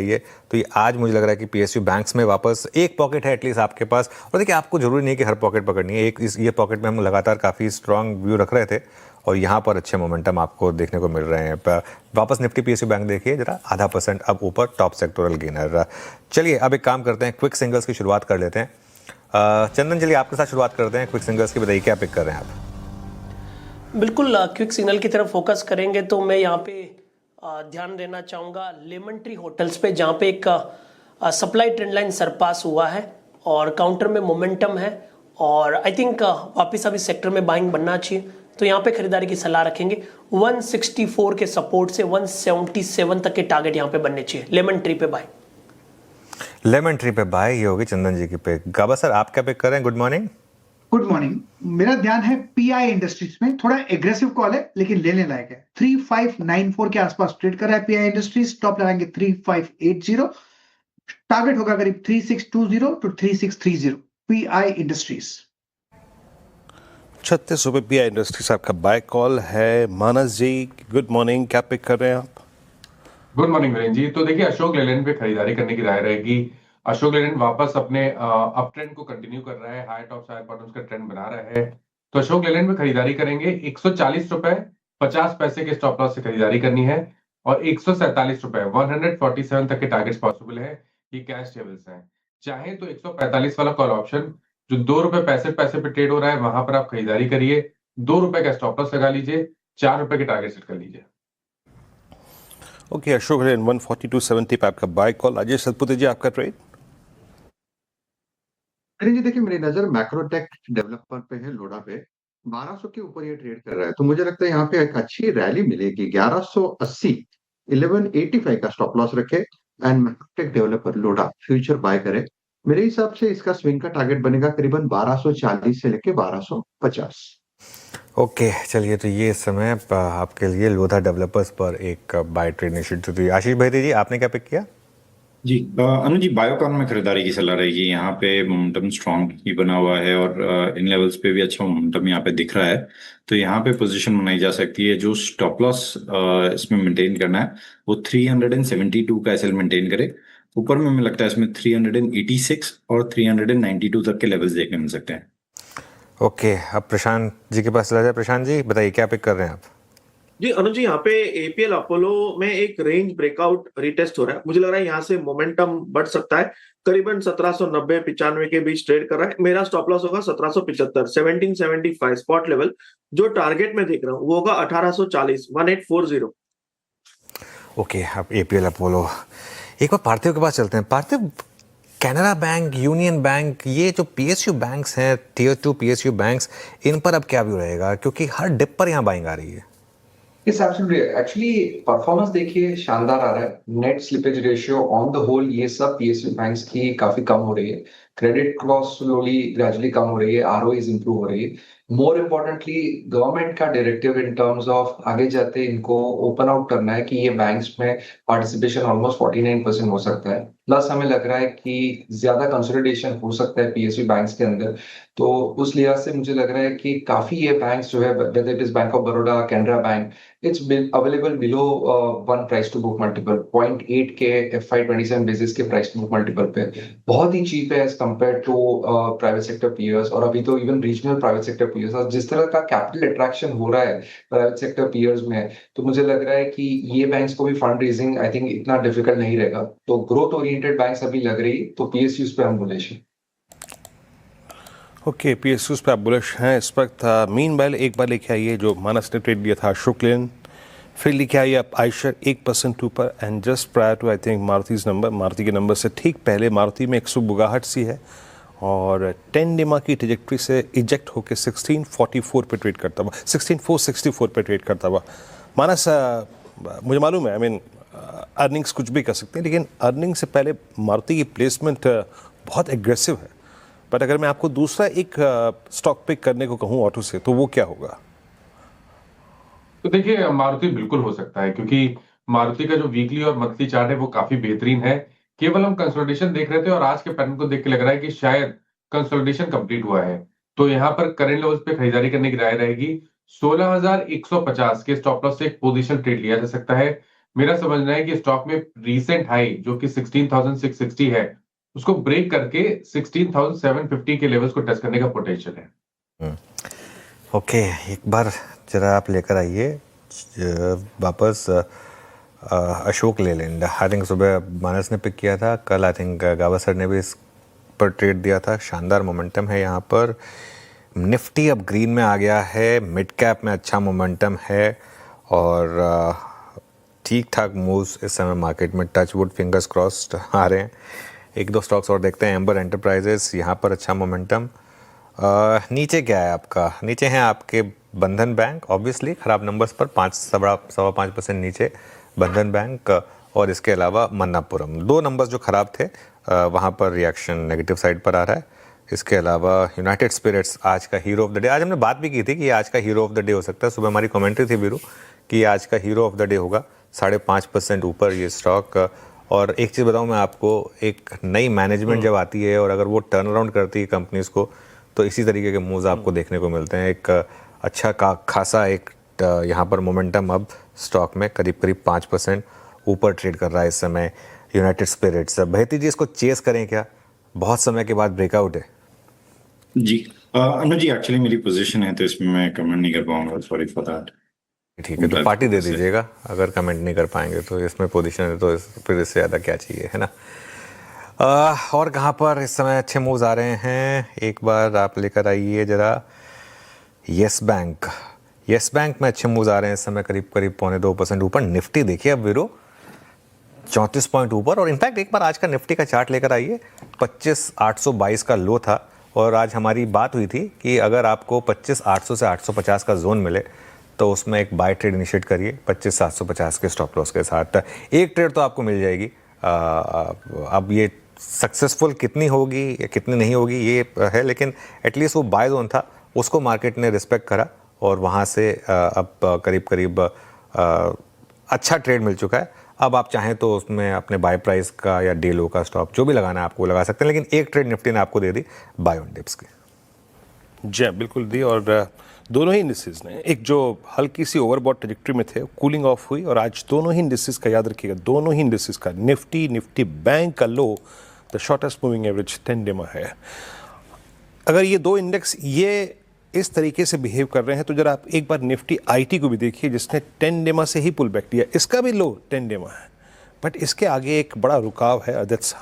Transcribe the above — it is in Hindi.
ये तो ये आज मुझे लग रहा है कि पीएसयू बैंक्स में वापस एक पॉकेट है एटलीस्ट आपके पास। और देखिए आपको जरूरी नहीं कि हर पॉकेट पकड़नी है, एक ये पॉकेट में हम लगातार काफ़ी स्ट्रांग व्यू रख रहे थे और यहाँ पर अच्छे मोमेंटम आपको देखने को मिल रहे हैं। वापस निफ्टी पीएसयू बैंक देखिए जरा 0.5% अब ऊपर, टॉप सेक्टोरल गेनर। चलिए अब एक काम करते हैं, क्विक सिंगल्स की शुरुआत कर लेते हैं। चंदन चलिए आपके साथ शुरुआत करते हैं क्विक सिंगल्स की, बताइए क्या पिक कर रहे हैं आप? बिल्कुल क्विक सिग्नल की तरफ फोकस करेंगे तो मैं यहाँ पे ध्यान देना चाहूँगा लेमन ट्री होटल्स पे, जहाँ पे एक सप्लाई ट्रेंड लाइन सरपास हुआ है और काउंटर में मोमेंटम है और आई थिंक वापस अभी सेक्टर में बाइंग बनना चाहिए, तो यहाँ पे खरीदारी की सलाह रखेंगे। 164 के सपोर्ट से 177 तक के टारगेट यहाँ पे बनने चाहिए। लेमन ट्री पे बाय। लेमन ट्री पे बाय, ये होगी चंदन जी की पिक। गाबा सर आप क्या पिक कर रहे हैं? Good morning. Good morning. मेरा ध्यान है पीआई इंडस्ट्रीज में, थोड़ा एग्रेसिव कॉल है लेकिन लेने लायक है। 3594 के आसपास ट्रेड कर रहा है पीआई इंडस्ट्रीज, स्टॉप लगाएंगे 3580, टारगेट होगा करीब 3620 टू 3630 पीआई इंडस्ट्रीज। 36 रुपये पीआई इंडस्ट्रीज आपका बाय कॉल है। मानस जी गुड मॉर्निंग, क्या पिक कर रहे हैं आप? Good morning Virendra ji. तो देखिए अशोक लेलैंड पे खरीदारी करने की राय रहेगी। अशोक लेलैंड वापस अपने अप ट्रेंड को कंटिन्यू कर रहा है, हाई टॉप हाई बॉटम्स का ट्रेंड बना रहा है, तो अशोक लेलैंड में खरीदारी करेंगे। 140 रुपए 50 पैसे के स्टॉप लॉस से खरीदारी करनी है और 147 रुपए 147 तक के टारगेट्स पॉसिबल है। ये कैश लेवल्स हैं। चाहे तो 145 वाला कॉल ऑप्शन जो 2 रुपए 65 पैसे पे ट्रेड हो रहा है वहां पर आप खरीदारी करिए, 2 रुपए का स्टॉप लॉस लगा लीजिए, 4 रुपए के टारगेट सेट कर लीजिए। ओके अशोक लेलैंड 142.70 पे आपका बाय कॉल। राजेश सतपुते जी आपका ट्रेड? अरे जी देखिए, मेरी नजर मैक्रोटेक डेवलपर पे है, लोडा पे 1200 के ऊपर ये ट्रेड कर रहा है, तो मुझे लगता है यहाँ पे एक अच्छी रैली मिलेगी। 1180 1185 का स्टॉप लॉस रखे and Macrotech Developer Lodha future buy करे। मेरे हिसाब से इसका स्विंग का टारगेट बनेगा करीबन 1240 से लेके 1250। ओके चलिए, तो ये समय आपके लिए लोधा डेवलपर्स पर एक बाय ट्रेड निश्चित हुई। आशीष भाई जी आपने क्या पिक किया? जी अनुज जी, बायोकॉन में खरीदारी की सलाह रहेगी। यहाँ पे मोमेंटम स्ट्रांग ही बना हुआ है और इन लेवल्स पे भी अच्छा मोमेंटम यहाँ पे दिख रहा है, तो यहाँ पे पोजीशन बनाई जा सकती है। जो स्टॉप लॉस इसमें मेंटेन करना है वो 372 का एसएल मेंटेन करे। ऊपर में हमें लगता है इसमें 386 और 392 तक के लेवल्स देखने मिल सकते हैं। ओके अब प्रशांत जी के पास चला जाए। प्रशांत जी बताइए क्या पिक कर रहे हैं आप? जी अनुज जी, यहाँ पे एपीएल अपोलो में एक रेंज ब्रेकआउट रिटेस्ट हो रहा है। मुझे लग रहा है यहाँ से मोमेंटम बढ़ सकता है। करीबन 1790-95 के बीच ट्रेड कर रहा है। मेरा स्टॉप लॉस होगा 1775 1775 स्पॉट लेवल। जो टारगेट में देख रहा हूँ वो होगा 1840 1840। ओके अब एपीएल अपोलो, एक बार पार्थिव के पास चलते हैं। पार्थिव, कैनरा बैंक, यूनियन बैंक, ये जो पीएसयू बैंक्स हैं, टियर 2 पीएसयू बैंक्स, इन पर अब क्या व्यू रहेगा? क्योंकि हर डिप पर यहाँ बाइंग आ रही है। इस एब्सोल्युटली एक्चुअली परफॉर्मेंस देखिए शानदार आ रहा है। Net slippage ratio on the whole ये सब पीएसयू बैंक्स की काफी कम हो रही है। क्रेडिट कॉस्ट स्लोली ग्रेजुअली कम हो रही है, आरओईज इंप्रूव हो रही है। मोर इम्पोर्टेंटली गवर्नमेंट का डायरेक्टिव इन टर्म्स ऑफ आगे जाते इनको ओपन आउट करना है कि ये बैंक्स में पार्टिसिपेशन ऑलमोस्ट 49% हो सकता है। प्लस हमें लग रहा है कि ज्यादा कंसोलिडेशन हो सकता है पीएसयू बैंक्स के अंदर, तो उस लिहाज से मुझे लग रहा है कि काफी ये बैंक्स जो है, whether it is bank of Baroda, Canara bank, it's been available below one price to book multiple 0.8 के FY27 बेसिस के प्राइस टू बुक मल्टीपल पे बहुत ही चीप है as compare to private sector peers. और अभी तो even regional private sector peers, और जिस तरह का कैपिटल अट्रैक्शन हो रहा है प्राइवेट सेक्टर पीयर्स में, तो मुझे लग रहा है कि ये बैंक्स को भी फंड रेजिंग आई थिंक इतना डिफिकल्ट नहीं रहेगा। तो ग्रोथ ओरिएंटेड बैंक्स अभी लग रही, तो पीएसयूज पे हम बुलिश हैं। ओके पीएसयूज पे आप बुलिश हैं इस वक्त। मीनवाइल एक बार लेके आइए जो मानस ने ट्रेड दिया था अशोक लेलैंड, फिर लेके आइए आप आयशर 1% ऊपर, and just prior to I think Maruti's number, Maruti के नंबर से ठीक पहले मारुति में 100 सी है और 10 डिमा की ट्रेजेक्ट्री से इजेक्ट होकर 1644 पे ट्रेड करता हुआ, 16464 पे ट्रेड करता हुआ। मानस मुझे मालूम है, आई मीन अर्निंग्स कुछ भी कर सकते हैं, लेकिन अर्निंग से पहले मारुति की प्लेसमेंट बहुत एग्रेसिव है। बट अगर मैं आपको दूसरा एक स्टॉक पिक करने को कहूँ ऑटो से, तो वो क्या होगा? तो देखिए मारुति बिल्कुल हो सकता है, क्योंकि मारुति का जो वीकली और मंथली चार्ट है वो काफी बेहतरीन है। केवल हम कंसोलिडेशन देख रहे थे और आज के पैटर्न को देख के लग रहा है कि शायद कंसोलिडेशन कंप्लीट हुआ है, तो यहाँ पर करंट लेवल्स पे खरीदारी करने की राय रहेगी। 16,150 के स्टॉप लॉस से एक पोजीशन ट्रेड लिया जा सकता है। मेरा समझना है कि स्टॉक में रीसेंट हाई जो कि 16,660 है उसको ब्रेक करके 16,750 के लेवल्स को टच करने का पोटेंशियल है। ओके, एक बार जरा आप लेकर आइए वापस अशोक लेलैंड। आई थिंक सुबह मानस ने पिक किया था, कल आई थिंक गावस्कर ने भी इस पर ट्रेड दिया था। शानदार मोमेंटम है यहाँ पर। निफ्टी अब ग्रीन में आ गया है, मिड कैप में अच्छा मोमेंटम है और ठीक ठाक मूव्स इस समय मार्केट में, टच वुड फिंगर्स क्रॉस्ड आ रहे हैं। एक दो स्टॉक्स और देखते हैं। एम्बर एंटरप्राइजेस, यहाँ पर अच्छा मोमेंटम। नीचे क्या है आपका? नीचे हैं आपके बंधन बैंक, ऑब्वियसली खराब नंबर्स पर 5.5% नीचे बंधन बैंक, और इसके अलावा मन्नापुरम। दो नंबर्स जो खराब थे वहाँ पर रिएक्शन नेगेटिव साइड पर आ रहा है। इसके अलावा यूनाइटेड स्पिरिट्स आज का हीरो ऑफ द डे। आज हमने बात भी की थी कि आज का हीरो ऑफ द डे हो सकता है। सुबह हमारी कमेंट्री थी वीरू कि आज का हीरो ऑफ द डे होगा। 5.5% ऊपर ये स्टॉक। और एक चीज़ बताऊँ मैं आपको, एक नई मैनेजमेंट जब आती है और अगर वो टर्न अराउंड करती है कंपनीज को, तो इसी तरीके के मूव्स आपको देखने को मिलते हैं। एक अच्छा खासा एक यहाँ पर मोमेंटम अब स्टॉक में करीब 5% ऊपर ट्रेड कर रहा है इस समय यूनाइटेड स्पिरिट्स। बहती जी, इसको चेस करें क्या? बहुत समय के बाद ब्रेकआउट है। जी अनुज जी, एक्चुअली मेरी पोजीशन है तो इसमें मैं कमेंट नहीं कर पाऊंगा, सॉरी फॉर दैट। ठीक है, तो पार्टी दे दीजिएगा अगर कमेंट नहीं कर पाएंगे तो। इसमें पोजीशन है तो फिर इससे ज़्यादा क्या चाहिए, है ना। और कहाँ पर इस समय अच्छे मूव्स आ रहे हैं, एक बार आप लेकर आइए जरा येस बैंक। येस बैंक में अच्छे मूव्स आ रहे हैं इस समय, करीब 0.25% ऊपर। निफ्टी देखिए अब वीरो 34 पॉइंट ऊपर। और इनफैक्ट एक बार आज का निफ्टी का चार्ट लेकर आइए। 25,822 का लो था और आज हमारी बात हुई थी कि अगर आपको 25,800 से 850 का जोन मिले तो उसमें एक बाय ट्रेड इनिशिएट करिए 25,750 के स्टॉप लॉस के साथ। एक ट्रेड तो आपको मिल जाएगी। अब ये सक्सेसफुल कितनी होगी या कितनी नहीं होगी ये है, लेकिन एटलीस्ट वो बाय जोन था, उसको मार्केट ने रिस्पेक्ट करा और वहाँ से अब करीब अच्छा ट्रेड मिल चुका है। अब आप चाहें तो उसमें अपने बाय प्राइस का या डे लो का स्टॉप जो भी लगाना है आपको लगा सकते हैं, लेकिन एक ट्रेड निफ्टी ने आपको दे दी बाय ऑन डिप्स की। जी बिल्कुल दी। और दोनों ही इंडिसेस ने एक जो हल्की सी ओवरबॉट ट्रैजेक्टरी में थे कूलिंग ऑफ हुई, और आज दोनों ही इंडिसेस का याद रखिएगा, दोनों ही इंडिसेस का निफ्टी बैंक का low the shortest moving average 10 day में है। अगर ये दो इंडेक्स ये इस तरीके से बिहेव कर रहे हैं तो जरा आप एक बार निफ्टी आईटी को भी देखिए जिसने 10 डे से ही पुल बैक दिया। इसका भी लो 10 डे है, बट इसके आगे एक बड़ा रुकाव है, दैट्स